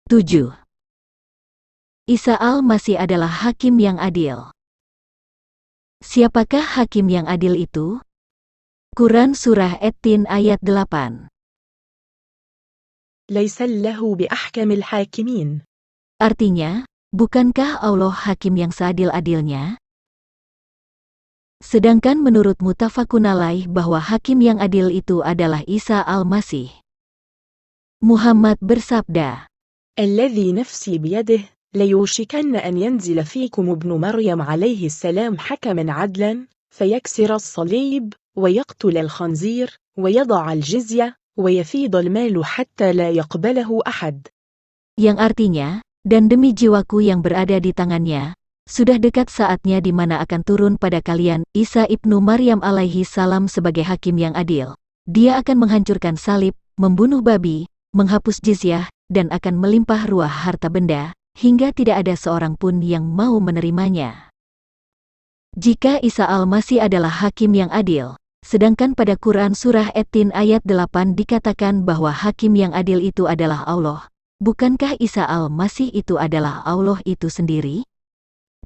7. Isa al-Masih adalah hakim yang adil. Siapakah hakim yang adil itu? Quran Surah At-Tin ayat 8. ليس الله بأحكم الحاكمين. Artinya, bukankah Allah hakim yang seadil-adilnya? Sedangkan menurut muttafaqun alaih bahwa hakim yang adil itu adalah Isa al-Masih. Muhammad bersabda, الذي نفسي بيده ليوشكن أن ينزل فيكم ابن مريم عليه السلام حكما عدلا فيكسر الصليب ويقتل الخنزير ويضع الجزية ويفيض المال حتى لا يقبله أحد. Yang artinya, dan demi jiwaku yang berada di tangannya, sudah dekat saatnya di mana akan turun pada kalian Isa ibnu Maryam alaihi salam sebagai hakim yang adil. Dia akan menghancurkan salib, membunuh babi, menghapus jizyah, dan akan melimpah ruah harta benda, hingga tidak ada seorang pun yang mau menerimanya. Jika Isa al-Masih adalah hakim yang adil, sedangkan pada Quran Surah At-Tin ayat 8 dikatakan bahwa hakim yang adil itu adalah Allah, bukankah Isa al-Masih itu adalah Allah itu sendiri?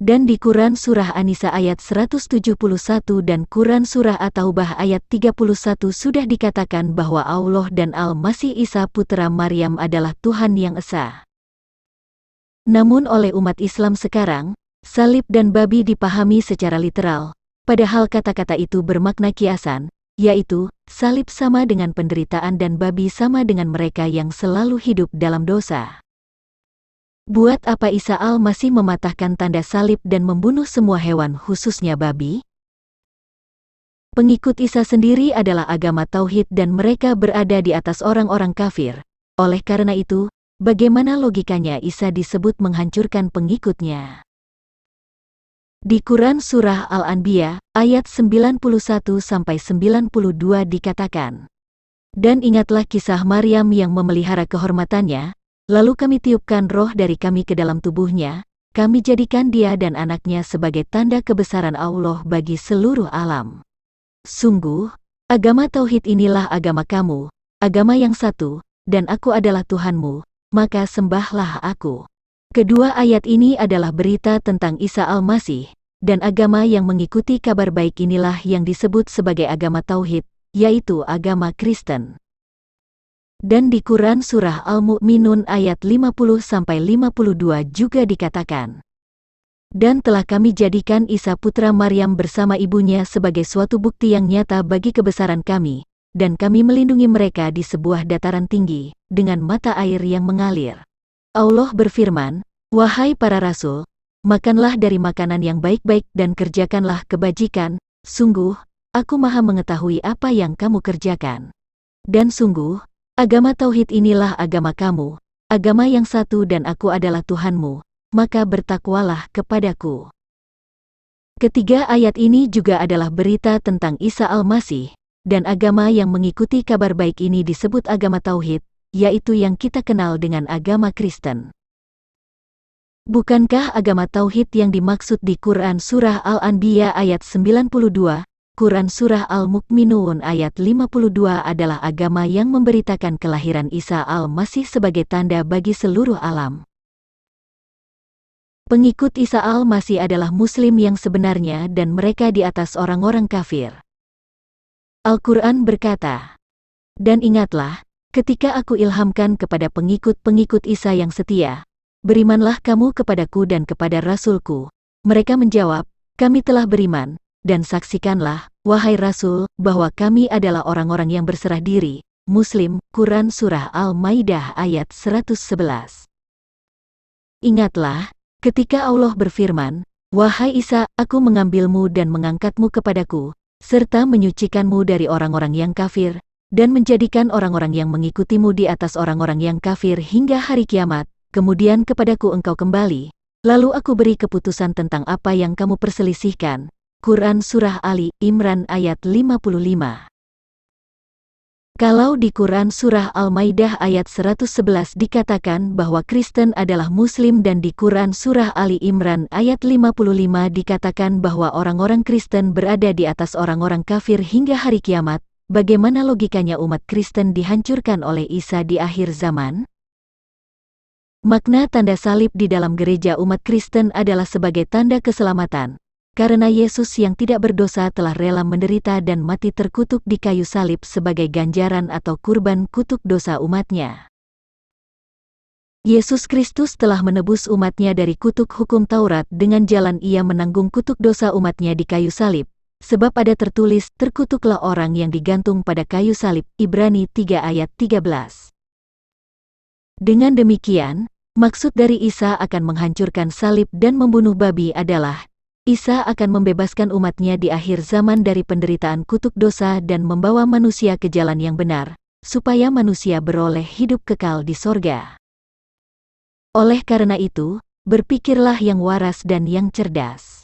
Dan di Quran Surah An-Nisa ayat 171 dan Quran Surah At-Taubah ayat 31 sudah dikatakan bahwa Allah dan Al-Masih Isa putra Maryam adalah Tuhan yang Esa. Namun oleh umat Islam sekarang, salib dan babi dipahami secara literal, padahal kata-kata itu bermakna kiasan, yaitu, salib sama dengan penderitaan dan babi sama dengan mereka yang selalu hidup dalam dosa. Buat apa Isa al-Masih mematahkan tanda salib dan membunuh semua hewan khususnya babi? Pengikut Isa sendiri adalah agama tauhid dan mereka berada di atas orang-orang kafir. Oleh karena itu, bagaimana logikanya Isa disebut menghancurkan pengikutnya? Di Quran Surah Al-Anbiya, ayat 91-92 dikatakan, dan ingatlah kisah Maryam yang memelihara kehormatannya, lalu kami tiupkan roh dari kami ke dalam tubuhnya, kami jadikan dia dan anaknya sebagai tanda kebesaran Allah bagi seluruh alam. Sungguh, agama tauhid inilah agama kamu, agama yang satu, dan aku adalah Tuhanmu, maka sembahlah aku. Kedua ayat ini adalah berita tentang Isa al-Masih, dan agama yang mengikuti kabar baik inilah yang disebut sebagai agama tauhid, yaitu agama Kristen. Dan di Quran Surah Al-Mu'minun ayat 50-52 juga dikatakan, dan telah kami jadikan Isa putra Maryam bersama ibunya sebagai suatu bukti yang nyata bagi kebesaran kami, dan kami melindungi mereka di sebuah dataran tinggi, dengan mata air yang mengalir. Allah berfirman, wahai para rasul, makanlah dari makanan yang baik-baik dan kerjakanlah kebajikan, sungguh, aku maha mengetahui apa yang kamu kerjakan. Dan sungguh, agama tauhid inilah agama kamu, agama yang satu dan aku adalah Tuhanmu, maka bertakwalah kepadaku. Ketiga ayat ini juga adalah berita tentang Isa al-Masih, dan agama yang mengikuti kabar baik ini disebut agama tauhid, yaitu yang kita kenal dengan agama Kristen. Bukankah agama tauhid yang dimaksud di Quran Surah Al-Anbiya ayat 92, Quran Surah Al-Mu'minun ayat 52 adalah agama yang memberitakan kelahiran Isa al-Masih sebagai tanda bagi seluruh alam. Pengikut Isa al-Masih adalah Muslim yang sebenarnya dan mereka di atas orang-orang kafir. Al-Quran berkata, dan ingatlah, ketika aku ilhamkan kepada pengikut-pengikut Isa yang setia, berimanlah kamu kepadaku dan kepada Rasulku. Mereka menjawab, kami telah beriman. Dan saksikanlah, wahai Rasul, bahwa kami adalah orang-orang yang berserah diri. Muslim, Quran Surah Al-Maidah ayat 111. Ingatlah, ketika Allah berfirman, wahai Isa, aku mengambilmu dan mengangkatmu kepadaku, serta menyucikanmu dari orang-orang yang kafir, dan menjadikan orang-orang yang mengikutimu di atas orang-orang yang kafir hingga hari kiamat, kemudian kepadaku engkau kembali, lalu aku beri keputusan tentang apa yang kamu perselisihkan. Quran Surah Ali Imran ayat 55. Kalau di Quran Surah Al-Maidah ayat 111 dikatakan bahwa Kristen adalah Muslim dan di Quran Surah Ali Imran ayat 55 dikatakan bahwa orang-orang Kristen berada di atas orang-orang kafir hingga hari kiamat, bagaimana logikanya umat Kristen dihancurkan oleh Isa di akhir zaman? Makna tanda salib di dalam gereja umat Kristen adalah sebagai tanda keselamatan, karena Yesus yang tidak berdosa telah rela menderita dan mati terkutuk di kayu salib sebagai ganjaran atau kurban kutuk dosa umatnya. Yesus Kristus telah menebus umatnya dari kutuk hukum Taurat dengan jalan Ia menanggung kutuk dosa umatnya di kayu salib, sebab ada tertulis, terkutuklah orang yang digantung pada kayu salib, Ibrani 3 ayat 13. Dengan demikian, maksud dari Isa akan menghancurkan salib dan membunuh babi adalah, Isa akan membebaskan umatnya di akhir zaman dari penderitaan kutuk dosa dan membawa manusia ke jalan yang benar, supaya manusia beroleh hidup kekal di sorga. Oleh karena itu, berpikirlah yang waras dan yang cerdas.